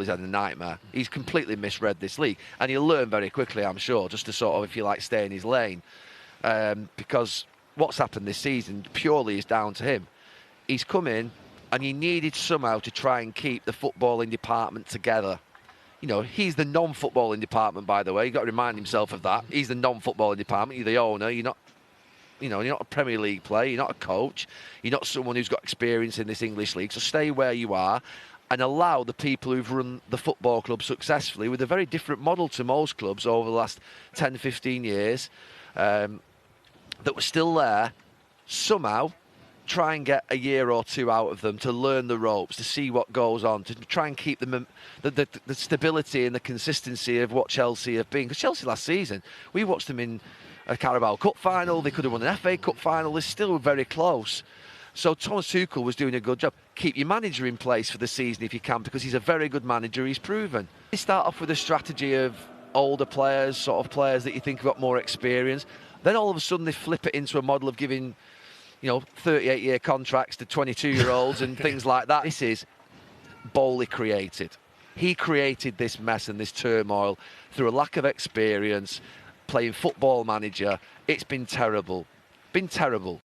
He's had a nightmare. He's completely misread this league. And he'll learn very quickly, I'm sure, just to sort of, if you like, stay in his lane. Because what's happened this season purely is down to him. He's come in and he needed somehow to try and keep the footballing department together. You know, he's the non-footballing department, by the way. You've got to remind himself of that. He's the non-footballing department. You're the owner. You're not, you know, you're not a Premier League player. You're not a coach. You're not someone who's got experience in this English league. So stay where you are and allow the people who've run the football club successfully with a very different model to most clubs over the last 10, 15 years that were still there, somehow try and get a year or two out of them to learn the ropes, to see what goes on, to try and keep them the stability and the consistency of what Chelsea have been. Because Chelsea last season, we watched them in a Carabao Cup final, they could have won an FA Cup final, they're still very close. So Thomas Tuchel was doing a good job. Keep your manager in place for the season if you can, because he's a very good manager, he's proven. You start off with a strategy of older players, sort of players that you think have got more experience. Then all of a sudden they flip it into a model of giving, you know, 38-year contracts to 22-year-olds and things like that. This is Boehly created. He created this mess and this turmoil through a lack of experience, playing football manager. It's been terrible. Been terrible.